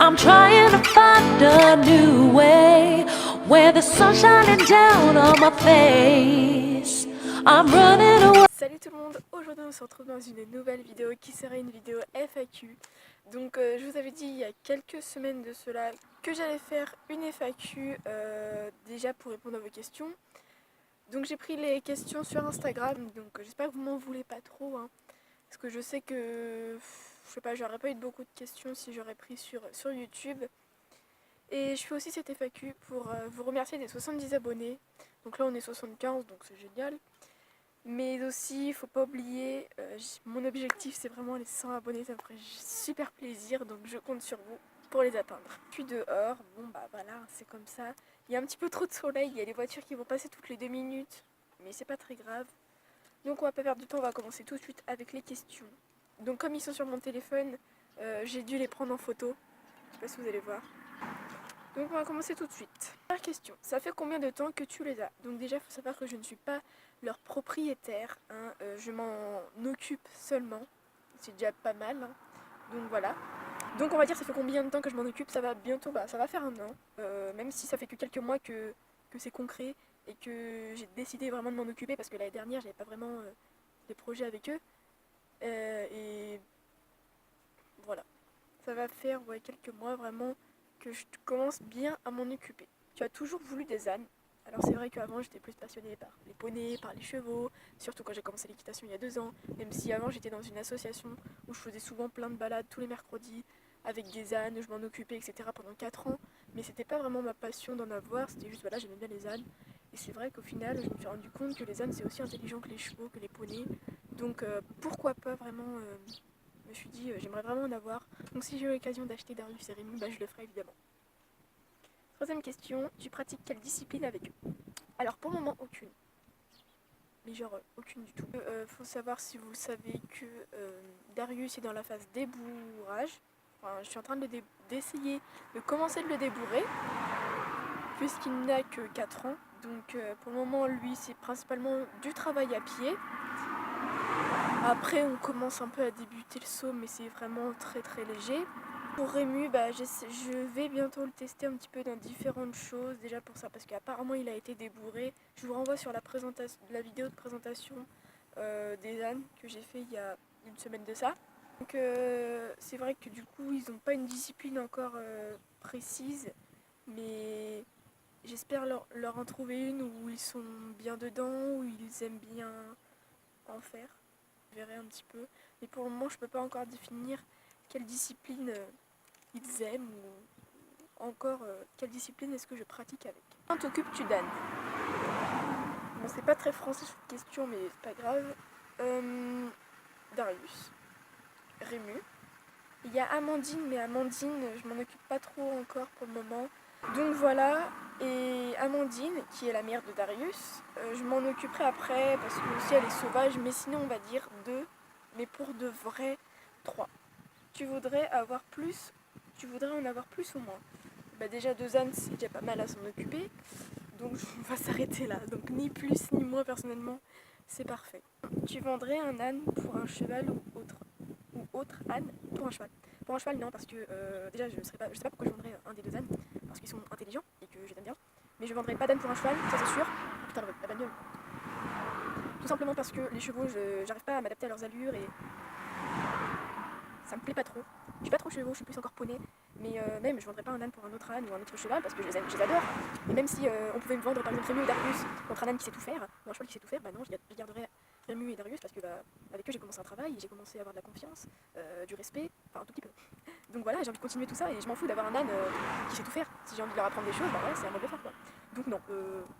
I'm trying to find a new way where the sun's shining down on my face. I'm running away. Salut tout le monde, aujourd'hui on se retrouve dans une nouvelle vidéo qui sera une vidéo FAQ. Donc je vous avais dit il y a quelques semaines de cela que j'allais faire une FAQ déjà pour répondre à vos questions. Donc j'ai pris les questions sur Instagram, donc j'espère que vous m'en voulez pas trop, hein, parce que je sais que, je sais pas, j'aurais pas eu beaucoup de questions si j'aurais pris sur YouTube. Et je fais aussi cette FAQ pour vous remercier des 70 abonnés. Donc là on est 75, donc c'est génial. Mais aussi, il faut pas oublier, mon objectif c'est vraiment les 100 abonnés, ça me ferait super plaisir, donc je compte sur vous pour les atteindre. Je suis dehors, bon bah voilà, c'est comme ça. Il y a un petit peu trop de soleil, il y a les voitures qui vont passer toutes les 2 minutes, mais c'est pas très grave. Donc on va pas perdre du temps, on va commencer tout de suite avec les questions. Donc comme ils sont sur mon téléphone, j'ai dû les prendre en photo, je sais pas si vous allez voir. Donc on va commencer tout de suite. Première question, ça fait combien de temps que tu les as? Donc déjà il faut savoir que je ne suis pas leur propriétaire, hein, je m'en occupe seulement, c'est déjà pas mal, hein. Donc voilà. Donc on va dire ça fait combien de temps que je m'en occupe, ça va bientôt, ça va faire un an, même si ça fait que quelques mois que c'est concret et que j'ai décidé vraiment de m'en occuper parce que l'année dernière j'avais pas vraiment des projets avec eux, et voilà. Ça va faire quelques mois vraiment que je commence bien à m'en occuper. Tu as toujours voulu des ânes. Alors c'est vrai qu'avant j'étais plus passionnée par les poneys, par les chevaux, surtout quand j'ai commencé l'équitation il y a 2 ans, même si avant j'étais dans une association où je faisais souvent plein de balades tous les mercredis avec des ânes, je m'en occupais etc. pendant 4 ans, mais c'était pas vraiment ma passion d'en avoir, c'était juste voilà, j'aimais bien les ânes. Et c'est vrai qu'au final je me suis rendu compte que les ânes c'est aussi intelligent que les chevaux, que les poneys, donc pourquoi pas vraiment, je me suis dit j'aimerais vraiment en avoir, donc si j'ai l'occasion d'acheter Darius et Rémi, je le ferai évidemment. Troisième question, tu pratiques quelle discipline avec eux? Alors pour le moment aucune, mais genre aucune du tout. Faut savoir, si vous savez, que Darius est dans la phase débourrage. Enfin, je suis en train d'essayer de commencer de le débourrer, puisqu'il n'a que 4 ans. Donc pour le moment lui c'est principalement du travail à pied. Après on commence un peu à débuter le saut, mais c'est vraiment très très léger. Pour Rému, je vais bientôt le tester un petit peu dans différentes choses, déjà pour ça, parce qu'apparemment il a été débourré. Je vous renvoie sur la vidéo de présentation des ânes que j'ai fait il y a une semaine de ça. Donc c'est vrai que du coup ils n'ont pas une discipline encore précise, mais j'espère leur en trouver une où ils sont bien dedans, où ils aiment bien en faire. Je verrai un petit peu, mais pour le moment je peux pas encore définir quelle discipline ils aiment, ou encore quelle discipline est-ce que je pratique avec. Quand t'occupes-tu d'âne? Bon, c'est pas très français cette question, mais c'est pas grave. Darius, Rému. Il y a Amandine, mais Amandine, je m'en occupe pas trop encore pour le moment. Donc voilà, et Amandine, qui est la mère de Darius, je m'en occuperai après parce que aussi elle est sauvage, mais sinon on va dire 2, mais pour de vrai 3. Tu voudrais en avoir plus ou moins? Déjà 2 ânes c'est déjà pas mal à s'en occuper, donc on va s'arrêter là, donc ni plus ni moins personnellement, c'est parfait. Tu vendrais un âne pour un cheval ou autre âne pour un cheval? Pour un cheval non, parce que déjà je sais pas pourquoi je vendrais un des 2 ânes, parce qu'ils sont intelligents et que je les aime bien, mais je vendrais pas d'âne pour un cheval, ça c'est sûr. Oh, putain la bagnole. Tout simplement parce que les chevaux, j'arrive pas à m'adapter à leurs allures et ça me plaît pas trop. Je suis pas trop chevaux, je suis plus encore poney, mais même je vendrais pas un âne pour un autre âne ou un autre cheval parce que je les adore. Et même si on pouvait me vendre par exemple Rému et Darius contre un âne qui sait tout faire, ou un cheval qui sait tout faire, non, je garderais Rému et Darius parce que avec eux j'ai commencé un travail, j'ai commencé à avoir de la confiance, du respect, enfin un tout petit peu. Donc voilà, j'ai envie de continuer tout ça et je m'en fous d'avoir un âne qui sait tout faire. Si j'ai envie de leur apprendre des choses, ouais, c'est à moi de le faire quoi. Donc non,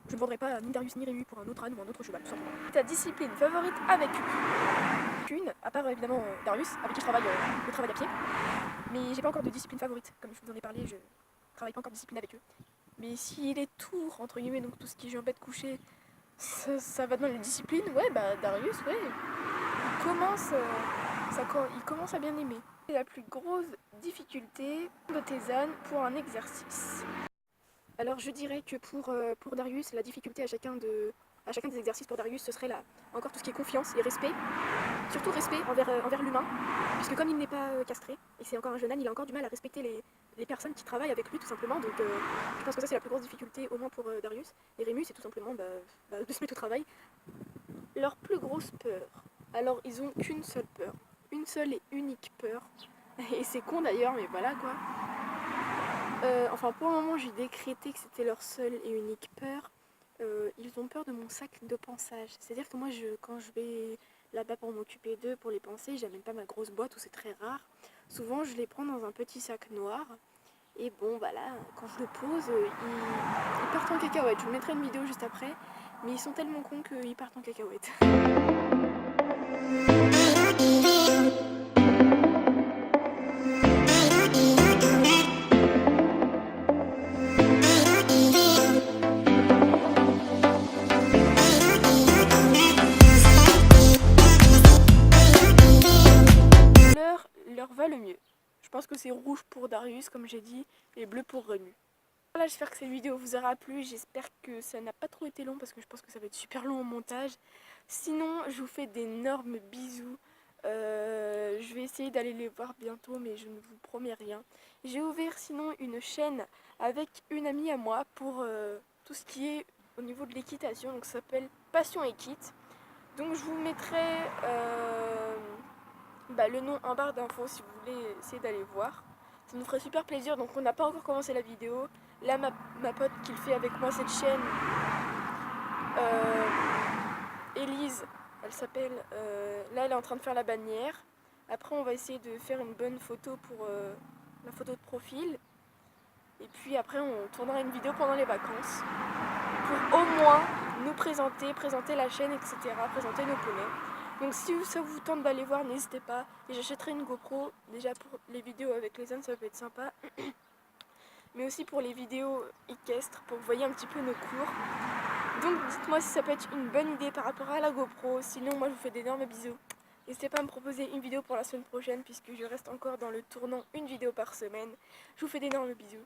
je ne vendrai pas ni Darius ni Rému pour un autre âne ou un autre cheval, tout simplement. Ta discipline favorite avec qu'une, à part évidemment Darius, avec qui je travaille le travail à pied. Mais j'ai pas encore de discipline favorite, comme je vous en ai parlé, je travaille pas encore de discipline avec eux. Mais si les tours, entre guillemets, donc tout ce qui est jambette couchée, ça va dans les disciplines, ouais, Darius, ouais, il commence à bien aimer. C'est la plus grosse difficulté de tes ânes pour un exercice? Alors je dirais que pour Darius, la difficulté à chacun des exercices pour Darius, ce serait encore tout ce qui est confiance et respect, surtout respect envers l'humain, puisque comme il n'est pas castré, et c'est encore un jeune âne, il a encore du mal à respecter les personnes qui travaillent avec lui tout simplement. Donc je pense que ça c'est la plus grosse difficulté, au moins pour Darius. Et Rémus, c'est tout simplement de se mettre au travail. Leur plus grosse peur, alors ils ont qu'une seule peur, une seule et unique peur, et c'est con d'ailleurs, mais voilà quoi. Enfin pour le moment j'ai décrété que c'était leur seule et unique peur. Ils ont peur de mon sac de pansage. C'est-à-dire que moi quand je vais là-bas pour m'occuper d'eux, pour les panser, j'amène pas ma grosse boîte où c'est très rare. Souvent je les prends dans un petit sac noir. Et bon bah là, quand je le pose, ils partent en cacahuète. Je vous mettrai une vidéo juste après. Mais ils sont tellement cons qu'ils partent en cacahuète. Leur va le mieux. Je pense que c'est rouge pour Darius, comme j'ai dit, et bleu pour Rémus. Voilà, j'espère que cette vidéo vous aura plu. J'espère que ça n'a pas trop été long parce que je pense que ça va être super long au montage. Sinon, je vous fais d'énormes bisous. Je vais essayer d'aller les voir bientôt, mais je ne vous promets rien. J'ai ouvert sinon une chaîne avec une amie à moi pour tout ce qui est au niveau de l'équitation. Donc ça s'appelle Passion Équite. Donc je vous mettrai le nom en barre d'infos si vous voulez essayer d'aller voir. Ça nous ferait super plaisir. Donc on n'a pas encore commencé la vidéo. Là ma pote qui le fait avec moi cette chaîne, Elise, elle s'appelle, là elle est en train de faire la bannière. Après on va essayer de faire une bonne photo pour la photo de profil. Et puis après on tournera une vidéo pendant les vacances pour au moins nous présenter la chaîne, etc. Présenter nos poneys. Donc si ça vous tente d'aller voir, n'hésitez pas. Et j'achèterai une GoPro déjà pour les vidéos avec les ânes, ça peut être sympa. Mais aussi pour les vidéos équestres, pour que vous voyez un petit peu nos cours. Donc dites-moi si ça peut être une bonne idée par rapport à la GoPro. Sinon moi je vous fais d'énormes bisous. N'hésitez pas à me proposer une vidéo pour la semaine prochaine puisque je reste encore dans le tournant une vidéo par semaine. Je vous fais d'énormes bisous.